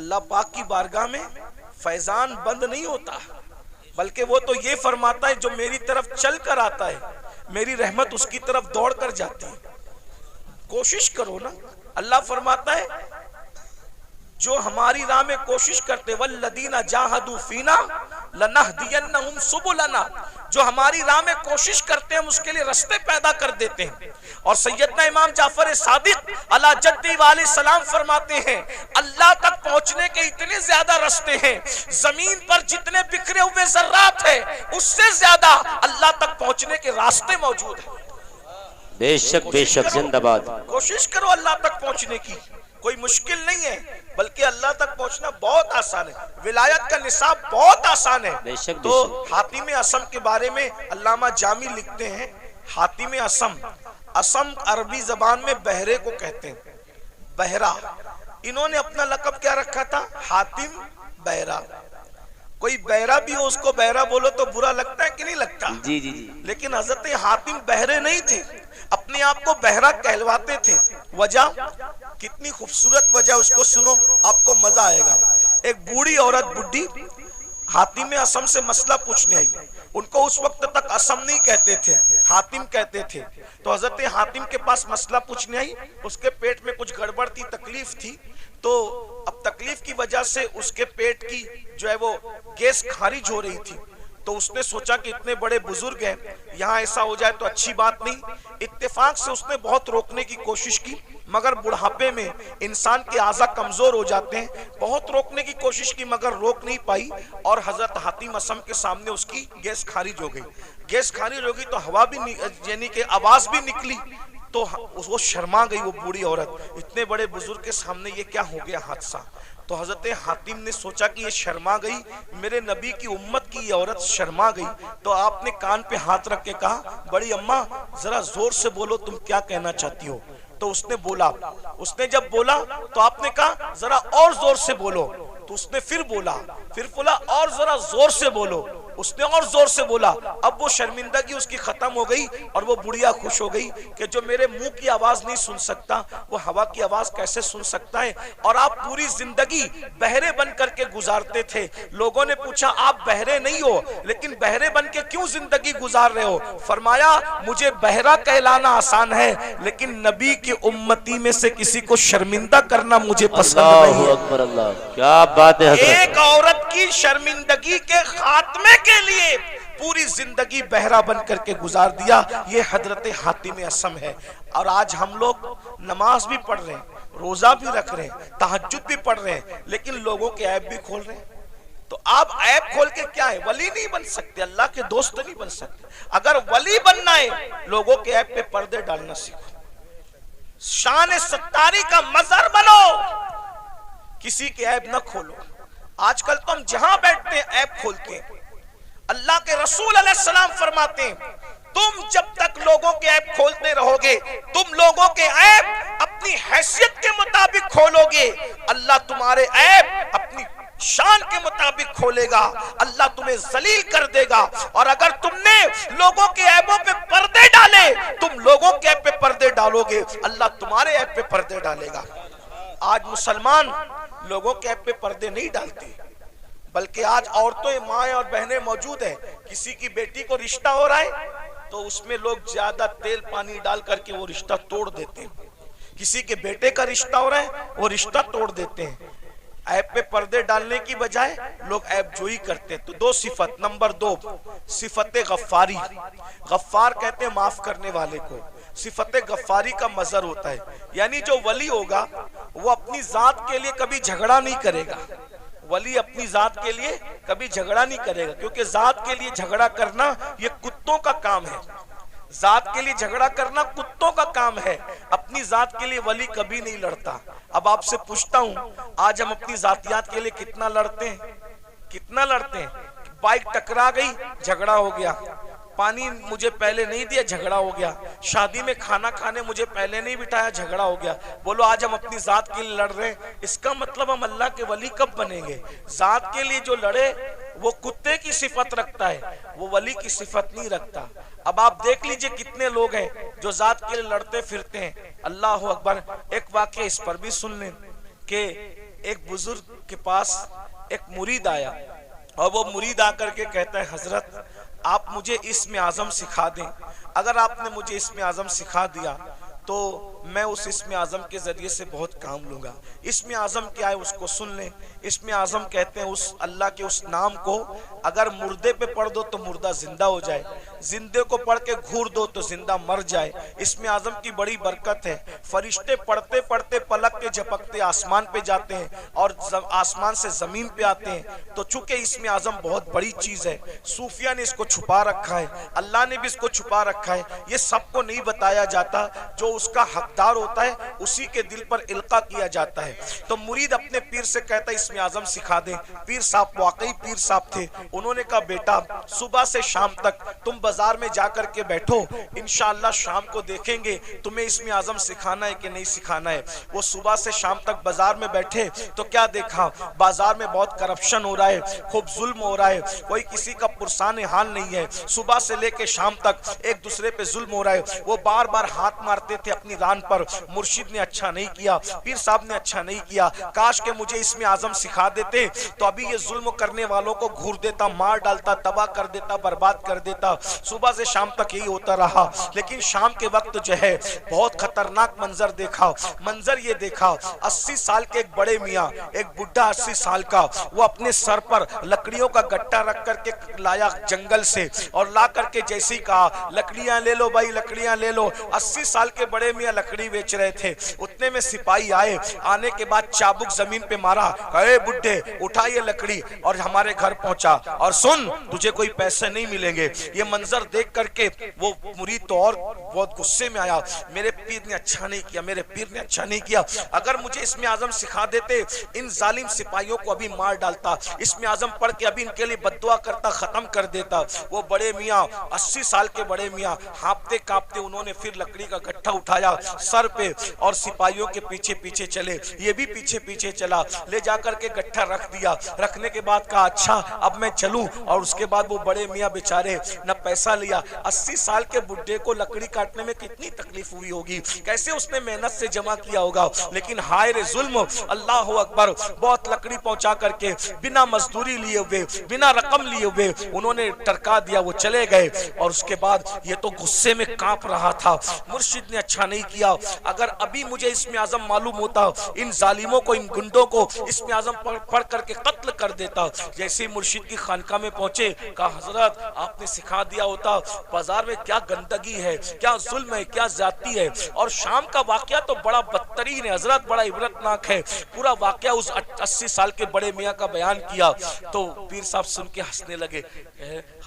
اللہ پاک کی بارگاہ میں فیضان بند نہیں ہوتا، بلکہ وہ تو یہ فرماتا ہے جو میری طرف چل کر آتا ہے میری رحمت اس کی طرف دوڑ کر جاتی ہے۔ کوشش کرو نا، اللہ فرماتا ہے جو ہماری راہ میں کوشش کرتے والذین جاہدوا فینا لنہدینہم سبلنا، جو ہماری راہ میں کوشش کرتے ہیں ہم اس کے لیے رستے پیدا کر دیتے ہیں۔ اور سیدنا امام جعفر صادق علی جدی علیہ السلام فرماتے ہیں اللہ تک پہنچنے کے اتنے زیادہ رستے ہیں، زمین پر جتنے بکھرے ہوئے ذرات ہیں اس سے زیادہ اللہ تک پہنچنے کے راستے موجود ہیں۔ بے شک بے شک، زندہ باد۔ کوشش کرو اللہ تک پہنچنے کی، کوئی مشکل نہیں ہے، بلکہ اللہ تک پہنچنا بہت آسان ہے، ولایت کا نصاب بہت آسان ہے۔ بے شک تو حاتم اسم کے بارے میں علامہ جامی لکھتے ہیں، حاتم اسم، اسم عربی زبان میں بہرے کو کہتے ہیں، بہرا۔ انہوں نے اپنا لقب کیا رکھا تھا؟ حاتم بہرا۔ کوئی بہرا بھی ہو اس کو بہرا بولو تو برا لگتا ہے کہ نہیں لگتا؟ جی جی جی۔ لیکن حضرت حاتم بہرے نہیں تھے، اپنے آپ کو بہرا کہلواتے تھے۔ وجہ کتنی خوبصورت وجہ، اس کو سنو آپ کو مزہ آئے گا۔ ایک بوڑھی عورت بڈھی حاتم اسم سے مسئلہ پوچھنے آئی، ان کو اس وقت تک اسم نہیں کہتے تھے، حاتم کہتے تھے۔ تو حضرت حاتم کے پاس مسئلہ پوچھنے آئی، اس کے پیٹ میں کچھ گڑبڑ تھی، تکلیف تھی، تو اب تکلیف کی وجہ سے اس کے پیٹ کی جو ہے وہ گیس خارج ہو رہی تھی۔ تو اس نے سوچا کہ اتنے بڑے بزرگ ہیں، یہاں ایسا ہو جائے تو اچھی بات نہیں۔ اتفاق سے اس نے بہت روکنے کی کوشش کی، مگر بڑھاپے میں انسان کے اعضاء کمزور ہو جاتے ہیں، بہت روکنے کی کوشش کی مگر روک نہیں پائی، اور حضرت حاتم اسم کے سامنے اس کی گیس خارج ہو گئی۔ گیس خارج ہو گئی تو ہوا بھی یعنی کہ آواز بھی نکلی، تو وہ شرما گئی وہ بوڑھی عورت، اتنے بڑے بزرگ کے سامنے یہ کیا ہو گیا حادثہ۔ تو حضرت حاتم نے سوچا کہ یہ شرما گئی، میرے نبی کی امت کی یہ عورت شرما گئی، تو آپ نے کان پہ ہاتھ رکھ کے کہا بڑی اماں ذرا زور سے بولو تم کیا کہنا چاہتی ہو۔ تو اس نے بولا، اس نے جب بولا تو آپ نے کہا ذرا اور زور سے بولو، تو اس نے پھر بولا اور ذرا زور سے بولو، اس نے اور زور سے بولا۔ اب وہ شرمندگی اس کی ختم ہو گئی اور وہ بڑھیا خوش ہو گئی کہ جو میرے منہ کی آواز نہیں سن سکتا وہ ہوا کی آواز کیسے سن سکتا ہے۔ اور آپ پوری زندگی بہرے بن کر کے گزارتے تھے۔ لوگوں نے پوچھا آپ بہرے نہیں ہو لیکن بہرے بن کے کیوں زندگی گزار رہے ہو؟ فرمایا مجھے بہرا کہلانا آسان ہے لیکن نبی کی امتی میں سے کسی کو شرمندہ کرنا مجھے پسند نہیں ہے۔ اللہ اکبر، اللہ کیا بات ہے حضرت۔ ایک عورت کی شرمندگی کے خاتمے کے لیے پوری زندگی بہرا بن کر کے گزار دیا، یہ حضرت حاتم اسم ہے۔ اور آج ہم لوگ نماز بھی پڑھ رہے ہیں، روزہ بھی رکھ رہے ہیں، تہجد بھی پڑھ رہے ہیں، لیکن لوگوں کے عیب بھی کھول رہے ہیں۔ تو آپ عیب کھول کے کیا ہے؟ ولی نہیں بن سکتے، اللہ کے دوست نہیں بن سکتے۔ اگر ولی بننا ہے لوگوں کے عیب پہ پردے ڈالنا سیکھو، شان ستاری کا مظہر بنو، کسی کے عیب نہ کھولو۔ آج کل تو ہم جہاں بیٹھتے ہیں عیب کھولتے ہیں۔ اللہ کے رسول علیہ السلام فرماتے ہیں تم جب تک لوگوں کے عیب کھولتے رہو گے، تم لوگوں کے عیب اپنی حیثیت کے مطابق کھولو گے، اللہ تمہارے عیب اپنی شان کے مطابق کھولے گا، اللہ تمہیں ذلیل کر دے گا۔ اور اگر تم نے لوگوں کے عیبوں پہ پردے ڈالے، تم لوگوں کے عیب پہ پردے ڈالو گے، اللہ تمہارے عیب پہ پردے ڈالے گا۔ آج مسلمان لوگوں کے عیب پہ پردے نہیں ڈالتے، بلکہ آج عورتیں مائیں اور بہنیں موجود ہیں، کسی کی بیٹی کو رشتہ ہو رہا ہے تو اس میں لوگ زیادہ تیل پانی ڈال کر کے وہ رشتہ توڑ دیتے ہیں، کسی کے بیٹے کا رشتہ ہو رہا ہے وہ رشتہ توڑ دیتے ہیں۔ عیب پہ پردے ڈالنے کی بجائے لوگ عیب جوئی کرتے ہیں۔ تو دو صفت، نمبر 2 صفت غفاری، غفار کہتے ہیں معاف کرنے والے کو۔ صفت غفاری کا مظہر ہوتا ہے، یعنی جو ولی ہوگا وہ اپنی ذات کے لیے کبھی جھگڑا نہیں کرے گا، ولی اپنی ذات کے لیے کبھی جھگڑا نہیں کرے گا، کیونکہ ذات کے لیے جھگڑا کرنا یہ کتوں کا کام ہے، ذات کے لیے جھگڑا کرنا کتوں کا کام ہے، اپنی ذات کے لیے ولی کبھی نہیں لڑتا۔ اب آپ سے پوچھتا ہوں آج ہم اپنی ذاتیات کے لیے کتنا لڑتے ہیں؟ کتنا لڑتے ہیں؟ بائک ٹکرا گئی جھگڑا ہو گیا، پانی مجھے پہلے نہیں دیا جھگڑا ہو گیا، شادی میں کھانا کھانے مجھے پہلے نہیں بٹھایا جھگڑا ہو گیا۔ بولو آج ہم اپنی ذات کے لیے لڑ رہے ہیں، اس کا مطلب ہم اللہ کے ولی کب بنیں گے؟ ذات کے لیے جو لڑے وہ کتے کی صفت رکھتا ہے، وہ ولی کی صفت نہیں رکھتا۔ اب آپ دیکھ لیجئے کتنے لوگ ہیں جو ذات کے لیے لڑتے پھرتے ہیں۔ اللہ اکبر۔ ایک واقعہ اس پر بھی سن لیں کہ ایک بزرگ کے پاس ایک مرید آیا اور وہ مرید آ کر کے کہتا ہے حضرت آپ مجھے اسم اعظم سکھا دیں، اگر آپ نے مجھے اسم اعظم سکھا دیا تو میں اس اسم اعظم کے ذریعے سے بہت کام لوں گا۔ اسم اعظم کیا ہے اس کو سن لیں۔ اسم اعظم کہتے ہیں اس اللہ کے اس نام کو اگر مردے پہ پڑھ دو تو مردہ زندہ ہو جائے، زندے کو پڑھ کے گھور دو تو زندہ مر جائے۔ اسم اعظم کی بڑی برکت ہے، فرشتے پڑھتے پڑھتے پلک کے جھپکتے آسمان پہ جاتے ہیں اور آسمان سے زمین پہ آتے ہیں۔ تو چونکہ اسم اعظم بہت بڑی چیز ہے، صوفیہ نے اس کو چھپا رکھا ہے، اللہ نے بھی اس کو چھپا رکھا ہے، یہ سب کو نہیں بتایا جاتا، جو اس کا حقدار ہوتا ہے اسی کے دل پر القا کیا جاتا ہے۔ تو مرید اپنے پیر سے کہتا ہے اسم اعظم سکھا دیں۔ پیر صاحب واقعی پیر صاحب تھے، انہوں نے کہا بیٹا صبح سے شام تک تم بازار میں جا کر کے بیٹھو، انشاءاللہ شام کو دیکھیں گے تمہیں اسم اعظم سکھانا ہے کہ نہیں سکھانا ہے۔ وہ صبح سے شام تک بازار میں بیٹھے تو کیا دیکھا، بازار میں بہت کرپشن ہو رہا ہے، خوب ظلم ہو رہا ہے، کوئی کسی کا پرسان حال نہیں ہے، صبح سے لے کے شام تک ایک دوسرے پہ ظلم ہو رہا ہے۔ وہ بار بار ہاتھ مارتے تھے اپنی ران پر، مرشد نے اچھا نہیں کیا، پیر صاحب نے اچھا نہیں کیا، کاش کہ مجھے اسم اعظم سکھا دیتے تو ابھی یہ ظلم کرنے والوں کو گھور دیتا، مار ڈالتا، تباہ کر دیتا، برباد کر دیتا۔ صبح سے شام تک یہی ہوتا رہا، لیکن شام کے وقت جو ہے بہت خطرناک منظر دیکھا۔ منظر یہ دیکھا 80 سال کے ایک بڑے میاں، ایک بڈھا 80 سال کا، وہ اپنے سر پر لکڑیوں کا گٹا رکھ کر کے لایا جنگل سے، اور لا کر کے جیسے ہی کہا لکڑیاں لے لو بھائی، لکڑیاں لے لو۔ 80 سال کے بڑے میاں لکڑی بیچ رہے تھے، اتنے میں سپاہی آئے، آنے کے بعد چابک زمین پہ مارا، اے بڈھے اٹھا یہ لکڑی اور ہمارے گھر پہنچا، اور سن تجھے کوئی پیسے نہیں ملیں گے۔ یہ منظر دیکھ کر کے وہ مرید تو اور بہت غصے میں آیا، میرے پیر نے اچھا نہیں کیا، میرے پیر نے اچھا نہیں کیا، اگر مجھے اسم اعظم سکھا دیتے ان ظالم سپاہیوں کو ابھی مار ڈالتا، اسم اعظم پڑھ کے ابھی ان کے لیے بد دعا کرتا، ختم کر دیتا۔ وہ بڑے میاں 80 سال کے بڑے میاں ہانپتے کانپتے انہوں نے پھر لکڑی کا گٹھا اٹھایا سر پہ اور سپاہیوں کے پیچھے پیچھے چلے، یہ بھی پیچھے پیچھے چلا، لے جا کر کے گٹھا رکھ دیا۔ رکھنے کے بعد کہا اچھا اب میں چلوں، اور اس کے بعد وہ بڑے میاں بیچارے نہ پیسہ لیا۔ 80 سال کے بڈھے کو لکڑی کاٹنے میں کتنی تکلیف ہوئی ہوگی، کیسے اس نے محنت سے جمع کیا ہوگا، لیکن ہائے رے ظلم، اللہ اکبر، بہت لکڑی پہنچا کر کے بنا مزدوری لیے ہوئے، بنا رقم لیے ہوئے انہوں نے ٹرکا دیا، وہ چلے گئے۔ اور اس کے بعد یہ تو غصے میں کانپ رہا تھا، مرشد نے اچھا نہیں کیا، اگر ابھی مجھے اسم اعظم معلوم ہوتا ان ظالموں کو، ان گنڈوں کو اسم اعظم پڑھ کر کے قتل کر دیتا۔ جیسے مرشد کی خانقاہ میں پہنچے کہا حضرت آپ نے سکھا دیا ہوتا، بازار میں کیا گندگی ہے، کیا ظلم ہے، کیا زیادتی ہے۔ اور شام کا واقعہ تو بڑا بدترین ہے حضرت، بڑا عبرتناک ہے، پورا واقعہ اس 80 سال کے بڑے میاں کا بیان کیا۔ تو پیر صاحب سن کے ہنسنے لگے،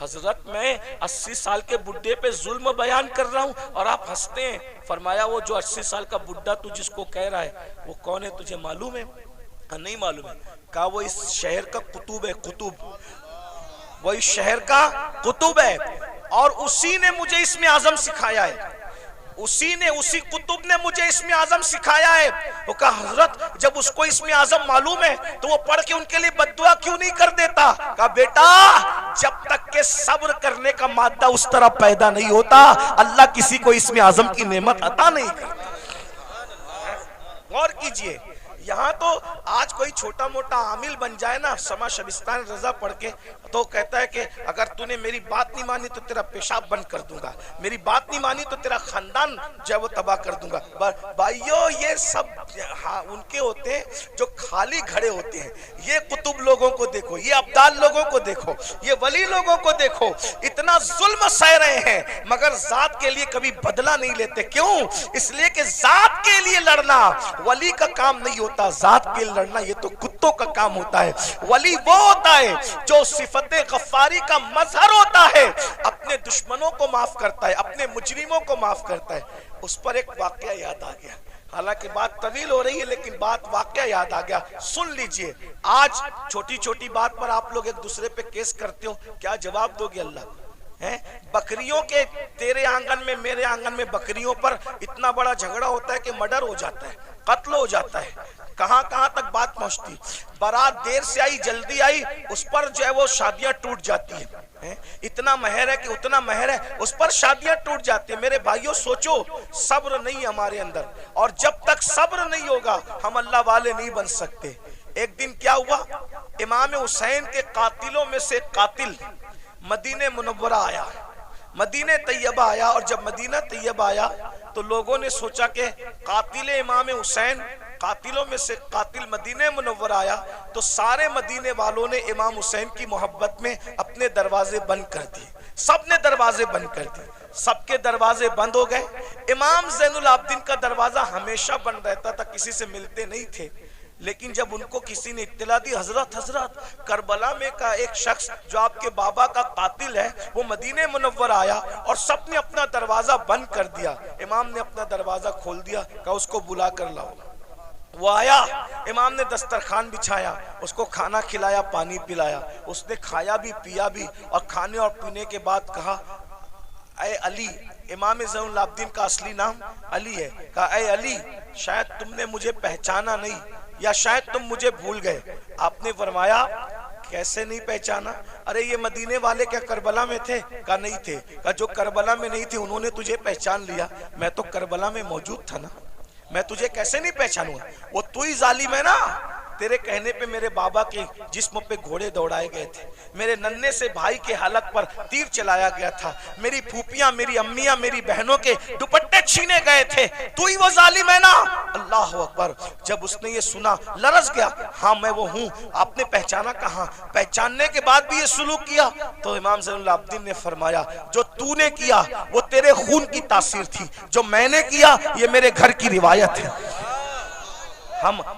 حضرت میں 80 سال کے بڈھے پہ ظلم بیان کر رہا ہوں اور آپ ہنستے ہیں۔ فرمایا وہ جو 80 سال کا بڈھا تو جس کو کہہ رہا ہے وہ کون ہے تجھے معلوم ہے؟ نہیں معلوم ہے۔ کہا وہ اس شہر کا قطب ہے، قطب، وہ اس شہر کا قطب ہے، اور اسی نے مجھے اسم اعظم سکھایا ہے، اسی قطب نے مجھے اسم اعظم سکھایا ہے۔ وہ کہا حضرت جب اس کو اسم اعظم معلوم ہے تو وہ پڑھ کے ان کے لیے بد دعا کیوں نہیں کر دیتا؟ کہا بیٹا جب تک کہ صبر کرنے کا مادہ اس طرح پیدا نہیں ہوتا اللہ کسی کو اسم اعظم کی نعمت عطا نہیں کرتا۔ غور کیجئے، یہاں تو آج کوئی چھوٹا موٹا عامل بن جائے نا سما شبستان رضا پڑھ کے تو کہتا ہے کہ اگر تو نے میری بات نہیں مانی تو تیرا پیشاب بند کر دوں گا، میری بات نہیں مانی تو تیرا خاندان جو ہے وہ تباہ کر دوں گا۔ بھائیو یہ سب ان کے ہوتے ہیں جو خالی گھڑے ہوتے ہیں۔ یہ قطب لوگوں کو دیکھو، یہ ابدال لوگوں کو دیکھو، یہ ولی لوگوں کو دیکھو، اتنا ظلم سہ رہے ہیں مگر ذات کے لیے کبھی بدلہ نہیں لیتے۔ کیوں؟ اس لیے کہ ذات کے لیے لڑنا ولی کا کام نہیں ہوتا، ذات کے لیے لڑنا یہ تو کتوں کا کام ہوتا ہے۔ ولی وہ ہوتا ہے جو صفت غفاری کا مظہر ہوتا ہے، اپنے دشمنوں کو معاف کرتا ہے، اپنے مجرموں کو معاف کرتا ہے۔ اس پر ایک واقعہ یاد آ گیا، حالانکہ بات طویل ہو رہی ہے لیکن واقعہ یاد آ گیا، سن لیجئے۔ آج چھوٹی چھوٹی بات پر آپ لوگ ایک دوسرے پہ کیس کرتے ہو، کیا جواب دو گے اللہ کو؟ بکریوں کے تیرے آنگن میں میرے آنگن میں بکریوں پر اتنا بڑا جھگڑا ہوتا ہے کہ مرڈر ہو جاتا ہے، قتل ہو جاتا ہے، کہاں تک بات پہنچتی، بارات دیر سے آئی جلدی آئی اس پر جو ہے وہ شادیاں ٹوٹ جاتی ہیں، اتنا مہر ہے کہ اتنا مہر ہے اس پر شادیاں ٹوٹ جاتی ہیں۔ میرے بھائیوں سوچو، صبر نہیں ہمارے اندر، اور جب تک صبر نہیں ہوگا ہم اللہ والے نہیں بن سکتے۔ ایک دن کیا ہوا، امام حسین کے قاتلوں میں سے قاتل مدینہ منورہ آیا، مدینہ طیبہ آیا، اور جب مدینہ طیبہ آیا تو لوگوں نے سوچا کہ قاتل امام حسین، قاتلوں میں سے قاتل مدینہ منورہ آیا، تو سارے مدینے والوں نے امام حسین کی محبت میں اپنے دروازے بند کر دیے، سب نے دروازے بند کر دیے، سب کے دروازے بند ہو گئے۔ امام زین العابدین کا دروازہ ہمیشہ بند رہتا تھا، کسی سے ملتے نہیں تھے، لیکن جب ان کو کسی نے اطلاع دی، حضرت کربلا میں کا ایک شخص جو آپ کے بابا کا قاتل ہے وہ مدینہ منور آیا، اور سب نے اپنا دروازہ بند کر دیا، امام نے اپنا دروازہ کھول دیا، کہا اس کو بلا کر لاؤ۔ وہ آیا، امام نے دسترخوان بچھایا، اس کو کھانا کھلایا، پانی پلایا، اس نے کھایا بھی پیا بھی، اور کھانے اور پینے کے بعد کہا اے علی، امام زین العابدین کا اصلی نام علی ہے، کہا اے علی، شاید تم نے مجھے پہچانا نہیں، یا شاید تم مجھے بھول گئے۔ آپ نے فرمایا کیسے نہیں پہچانا؟ ارے یہ مدینے والے کیا کربلا میں تھے؟ کہا نہیں تھے۔ کہا جو کربلا میں نہیں تھے انہوں نے تجھے پہچان لیا، میں تو کربلا میں موجود تھا نا، میں تجھے کیسے نہیں پہچانوں گا؟ وہ تو ہی ظالم ہے نا، تیرے کہنے پہ میرے بابا کے جسم پہ گھوڑے دوڑائے گئے تھے، میرے ننھے سے بھائی کے حلق پر تیر چلایا گیا تھا، میری پھوپیاں، میری امیاں، میری بہنوں کے دوپٹے چھینے گئے تھے، تو ہی وہ ظالم ہے نا۔ اللہ اکبر۔ جب اس نے یہ سنا لرز گیا، ہاں میں وہ ہوں۔ آپ نے پہچانا کہاں؟ پہچاننے کے بعد بھی یہ سلوک کیا؟ تو امام زین العابدین نے فرمایا جو تو نے کیا وہ تیرے خون کی تاثیر تھی، جو میں نے کیا یہ میرے گھر کی روایت ہے۔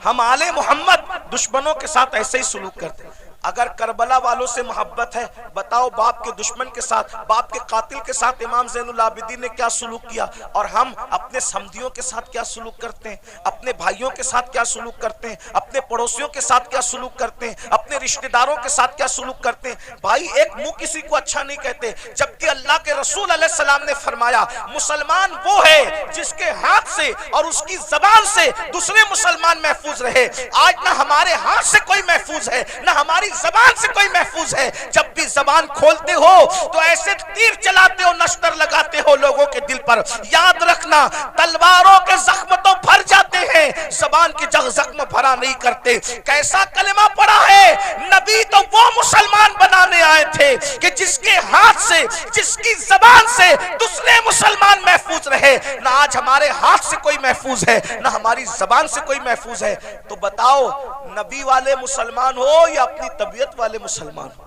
ہم آل محمد دشمنوں کے ساتھ ایسے ہی سلوک کرتے ہیں۔ اگر کربلا والوں سے محبت ہے، بتاؤ باپ کے دشمن کے ساتھ، باپ کے قاتل کے ساتھ امام زین العابدین نے کیا سلوک کیا، اور ہم اپنے سمدھیوں کے ساتھ کیا سلوک کرتے ہیں، اپنے بھائیوں کے ساتھ کیا سلوک کرتے ہیں، اپنے پڑوسیوں کے ساتھ کیا سلوک کرتے ہیں، اپنے رشتہ داروں کے ساتھ کیا سلوک کرتے ہیں۔ بھائی ایک منہ کسی کو اچھا نہیں کہتے، جبکہ اللہ کے رسول علیہ السلام نے فرمایا مسلمان وہ ہے جس کے ہاتھ سے اور اس کی زبان سے دوسرے مسلمان محفوظ رہے۔ آج نہ ہمارے ہاتھ سے کوئی محفوظ ہے، نہ ہماری زبان سے کوئی محفوظ ہے۔ جب بھی زبان کھولتے ہو تو ایسے تیر چلاتے ہو، نشتر لگاتے ہو لوگوں کے دل پر۔ یاد رکھنا تلواروں کے زخم تو بھر جاتے ہیں، زبان کے زخم بھرا نہیں کرتے۔ کیسا کلمہ پڑا ہے؟ نبی تو وہ مسلمان بنانے آئے تھے کہ جس کے ہاتھ سے، جس کی زبان سے دوسرے مسلمان محفوظ رہے۔ نہ آج ہمارے ہاتھ سے کوئی محفوظ ہے، نہ ہماری زبان سے کوئی محفوظ ہے۔ تو بتاؤ نبی والے مسلمان ہو یا اپنی طبیعت والے مسلمان ہو؟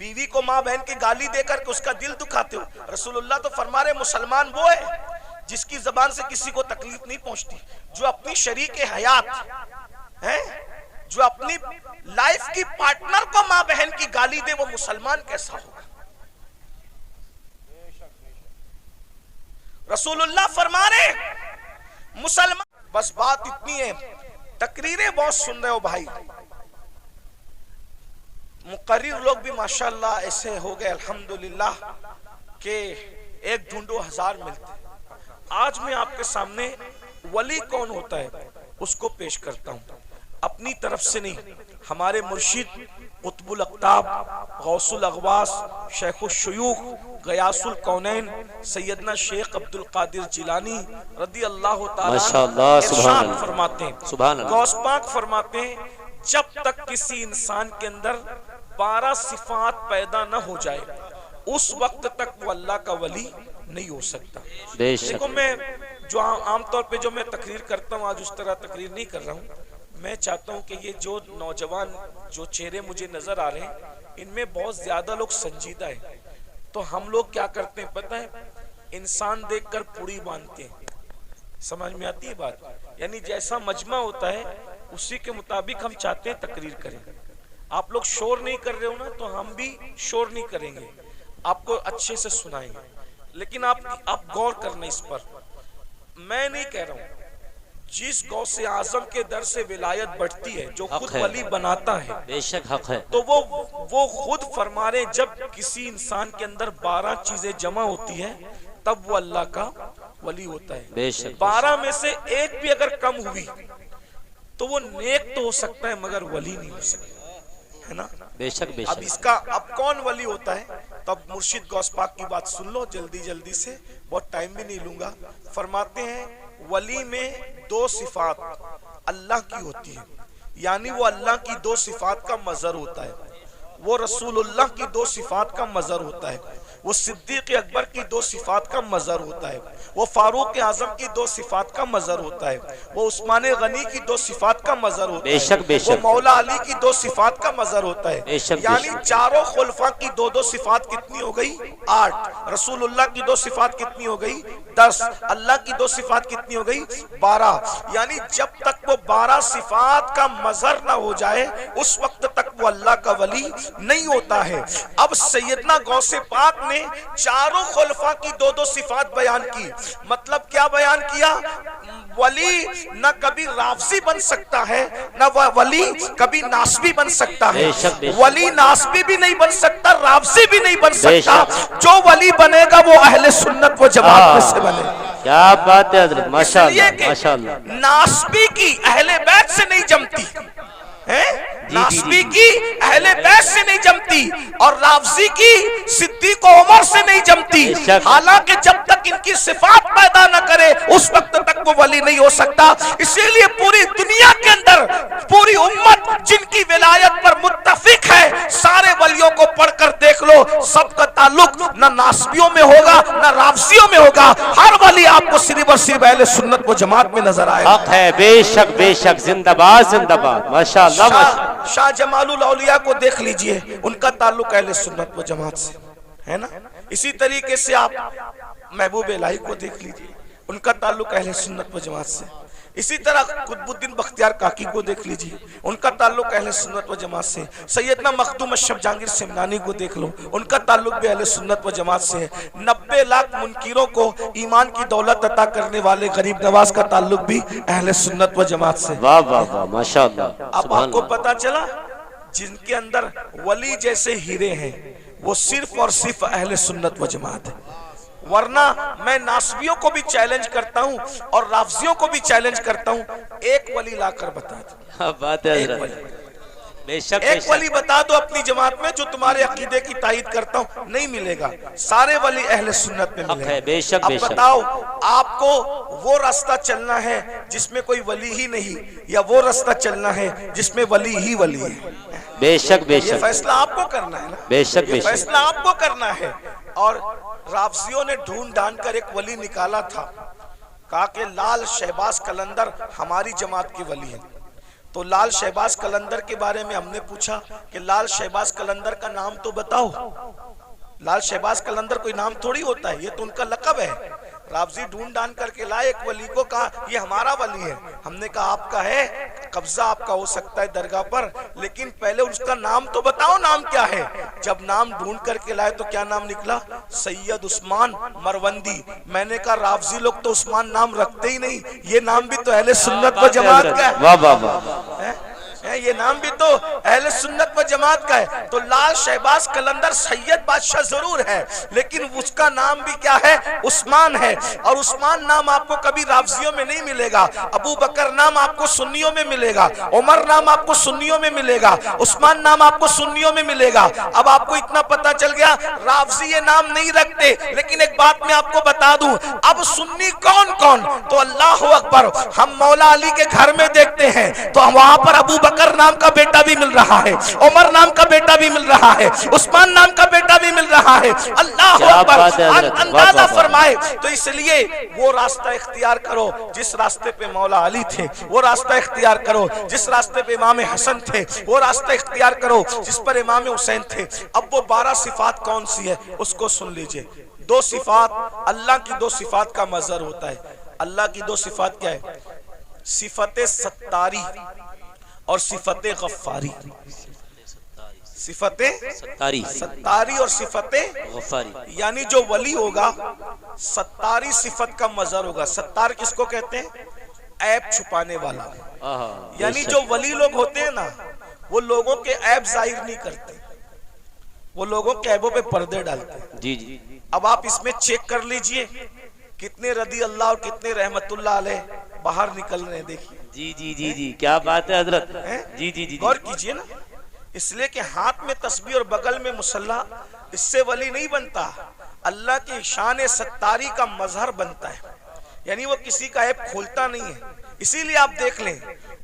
بیوی کو ماں بہن کی گالی دے کر کے اس کا دل دکھاتے ہو؟ رسول اللہ تو فرما رہے مسلمان وہ ہے جس کی زبان سے کسی کو تکلیف نہیں پہنچتی، جو اپنی شریک حیات ہے، جو اپنی لائف کی پارٹنر کو ماں بہن کی گالی دے، وہ مسلمان کیسا ہوگا؟ رسول اللہ فرما رہے مسلمان۔ بس بات اتنی ہے، تقریریں بہت سن رہے ہو بھائی، مقرر لوگ بھی ماشاءاللہ ایسے ہو گئے الحمدللہ کہ ایک ڈھونڈو ہزار ملتے۔ آج میں آپ کے سامنے ولی کون ہوتا ہے اس کو پیش کرتا ہوں، اپنی طرف سے نہیں، ہمارے مرشد قطب الاقطاب غوث الاغواث شیخ الشیوخ غیاث الکونین سیدنا شیخ عبد القادر جیلانی رضی اللہ تعالیٰ ارشاد فرماتے ہیں، غوث پاک فرماتے ہیں جب تک کسی انسان کے اندر 12 صفات پیدا نہ ہو جائے اس وقت تک وہ اللہ کا ولی نہیں ہو سکتا۔ دیکھو میں جو عام طور پہ جو میں تقریر کرتا ہوں، آج اس طرح تقریر نہیں کر رہا ہوں، میں چاہتا ہوں کہ یہ جو نوجوان جو چہرے مجھے نظر آ رہے ہیں ان میں بہت زیادہ لوگ سنجیدہ ہیں۔ تو ہم لوگ کیا کرتے ہیں پتہ ہے؟ انسان دیکھ کر پوڑی باندھتے ہیں۔ سمجھ میں آتی ہے بات؟ یعنی جیسا مجمع ہوتا ہے اسی کے مطابق ہم چاہتے ہیں تقریر کریں۔ آپ لوگ شور نہیں کر رہے ہو نا تو ہم بھی شور نہیں کریں گے، آپ کو اچھے سے سنائیں گے، لیکن آپ غور کرنا اس پر۔ میں نہیں کہہ رہا ہوں، جس غوث اعظم کے در سے ولایت بڑھتی ہے، جو خود ولی بناتا ہے، بے شک حق ہے، تو وہ خود فرما رہے جب کسی انسان کے اندر 12 چیزیں جمع ہوتی ہیں تب وہ اللہ کا ولی ہوتا ہے۔ بے شک 12 میں سے ایک بھی اگر کم ہوئی تو وہ نیک تو ہو سکتا ہے مگر ولی نہیں ہو سکتا ہے نا۔ بے شک بے اب شک۔ اس کا اب کون ولی ہوتا ہے؟ تب مرشد غوث پاک کی بات سن لو جلدی سے، بہت ٹائم بھی نہیں لوں گا۔ فرماتے ہیں ولی میں 2 صفات اللہ کی ہوتی ہے، یعنی وہ اللہ کی دو صفات کا مظہر ہوتا ہے، وہ رسول اللہ کی دو صفات کا مظہر ہوتا ہے، وہ صدیق اکبر کی دو صفات کا مظہر ہوتا ہے، وہ فاروق اعظم کی دو صفات کا مظہر ہوتا ہے، وہ عثمان غنی کی دو صفات کا مظہر ہوتا ہے، وہ مولا علی کی دو صفات کا مظہر ہوتا ہے، یعنی چاروں خلفاء کی دو دو صفات کتنی ہو گئی؟ 8۔ رسول اللہ کی دو صفات کتنی ہو گئی؟ 10۔ اللہ کی دو صفات کتنی ہو گئی؟ 12۔ یعنی جب تک وہ 12 صفات کا مظہر نہ ہو جائے اس وقت تک وہ اللہ کا ولی نہیں ہوتا ہے۔ اب سیدنا غوث پاک نے چاروں خلفاء کی دو دو صفات بیان کی، مطلب کیا بیان کیا؟ ولی نہ کبھی رافضی بن سکتا ہے، نہ ولی کبھی ناسبی بن سکتا ہے، ولی ناسبی بھی نہیں بن سکتا، رافضی بھی نہیں بن سکتا، جو ولی بنے گا وہ اہل سنت و جماعت میں سے بنے۔ کیا بات ہے حضرت، ماشاءاللہ ماشاءاللہ۔ ناسبی کی اہل بیت سے نہیں جمتی، ناسبی کی اہل بیت سے نہیں جمتی، اور رافضی کی صدیق و عمر سے نہیں جمتی، حالانکہ جب تک ان کی صفات پیدا نہ کرے اس وقت تک وہ ولی نہیں ہو سکتا۔ اسی لیے پوری دنیا کے اندر پوری امت جن کی ولایت پر متفق ہے، سارے ولیوں کو پڑھ کر دیکھ لو، سب کا تعلق نہ ناسبیوں میں ہوگا نہ رافضیوں میں ہوگا، ہر ولی آپ کو صرف اور صرف اہل سنت و جماعت میں نظر آئے۔ حق ہے، بے شک زندہ باد زندہ باد، ماشاءاللہ۔ شاہ جمال الاولیاء کو دیکھ لیجئے، ان کا تعلق اہل سنت و جماعت سے ہے نا۔ اسی طریقے سے آپ محبوب الہی کو دیکھ لیجئے، ان کا تعلق اہل سنت و جماعت سے۔ اسی طرح قطب الدین بختیار کاکی کو دیکھ لیجئے، ان کا تعلق اہل سنت و جماعت سے۔ سیدنا مخدوم اشرف جہانگیر سمنانی کو دیکھ لو، ان کا تعلق بھی اہل سنت و جماعت سے ہے۔ 90 لاکھ منکروں کو ایمان کی دولت عطا کرنے والے غریب نواز کا تعلق بھی اہل سنت و جماعت سے۔ واہ واہ واہ، ماشاءاللہ۔ اب آپ کو پتا چلا جن کے اندر ولی جیسے ہیرے ہیں وہ صرف اور صرف اہل سنت و جماعت ہے، ورنہ میں ناسبیوں کو بھی چیلنج کرتا ہوں اور رافضیوں کو بھی چیلنج کرتا ہوں، ایک ولی لا کر بتا دو، کیا بات ہے حضرت، بے شک ایک ولی بتا دو اپنی جماعت میں جو تمہارے عقیدے کی تائید کرتا ہوں، نہیں ملے گا، سارے ولی اہل سنت میں ملے گا۔ بے شک اب بتاؤ آپ کو وہ راستہ چلنا ہے جس میں کوئی ولی ہی نہیں، یا وہ راستہ چلنا ہے جس میں ولی ہی ولی ہے؟ بے شک یہ فیصلہ آپ کو کرنا ہے نا، بے شک یہ فیصلہ آپ کو کرنا ہے۔ اور رافضیوں نے ڈھونڈ ڈھانڈ کر ایک ولی نکالا تھا، کہا کہ لال شہباز قلندر ہماری جماعت کے ولی ہیں۔ تو لال شہباز قلندر کے بارے میں ہم نے پوچھا کہ لال شہباز قلندر کا نام تو بتاؤ۔ لال شہباز قلندر کوئی نام تھوڑی ہوتا ہے، یہ تو ان کا لقب ہے۔ رافضی ڈھونڈ ڈھانڈ کر کے لائے ایک ولی کو، کہا یہ ہمارا ولی ہے۔ ہم نے کہا آپ کا ہے، قبضہ آپ کا ہو سکتا ہے درگاہ پر، لیکن پہلے اس کا نام تو بتاؤ، نام کیا ہے؟ جب نام ڈھونڈ کر کے لائے تو کیا نام نکلا؟ سید عثمان مروندی۔ میں نے کہا رافضی لوگ تو عثمان نام رکھتے ہی نہیں، یہ نام بھی تو اہل سنت و جماعت کا ہے، واہ واہ واہ، یہ نام بھی تو اہل سنت و جماعت کا ہے۔ تو لال شہباز قلندر سید بادشاہ ضرور ہے، لیکن اس کا نام بھی کیا ہے؟ عثمان ہے، اور عثمان نام آپ کو کبھی رافضیوں میں نہیں ملے گا، ابو بکر نام آپ کو سنیوں میں ملے گا، عمر نام آپ کو سنیوں میں ملے گا، عثمان نام آپ کو سنیوں میں ملے گا۔ اب آپ کو اتنا پتا چل گیا رافضی یہ نام نہیں رکھتے، لیکن ایک بات میں آپ کو بتا دوں، اب سنی کون کون؟ تو اللہ اکبر، ہم مولا علی کے گھر میں دیکھتے ہیں تو وہاں پر ابو بکر نام کا بیٹا بھی مل رہا ہے، عمر نام کا بیٹا بھی مل رہا ہے، عثمان نام کا بیٹا بھی مل رہا ہے۔ اللہ اکبر، اندازہ فرمائے۔ تو اس لیے وہ راستہ اختیار کرو جس راستے پہ مولا علی تھے، وہ راستہ اختیار کرو جس راستے پہ امام حسن تھے، وہ راستہ اختیار کرو جس پر امام حسین تھے۔ اب وہ 12 صفات کون سی ہے اس کو سن لیجئے۔ 2 صفات، اللہ کی 2 صفات کا مظہر ہوتا ہے۔ اللہ کی 2 صفات کیا ہے؟ صفت ستاری اور صفت غفاری۔ صفت ستاری اور صفت غفاری، یعنی جو ولی ہوگا ستاری صفت کا مظہر ہوگا۔ ستار کس کو کہتے ہیں؟ عیب چھپانے والا۔ یعنی جو ولی لوگ ہوتے ہیں نا، وہ لوگوں کے عیب ظاہر نہیں کرتے، وہ لوگوں کے عیبوں پہ پردے ڈالتے ہیں۔ جی جی، اب آپ اس میں چیک کر لیجئے کتنے رضی اللہ اور کتنے رحمت اللہ علیہ باہر نکل رہے ہیں، دیکھیے۔ جی جی جی جی، کیا بات ہے حضرت، جی جی جی، غور کیجئے نا، اس لیے کہ ہاتھ میں تسبیح اور بغل میں مصلی، اس سے ولی نہیں بنتا، اللہ کی شان ستاری کا مظہر بنتا ہے، یعنی وہ کسی کا عیب کھولتا نہیں ہے۔ اسی لیے آپ دیکھ لیں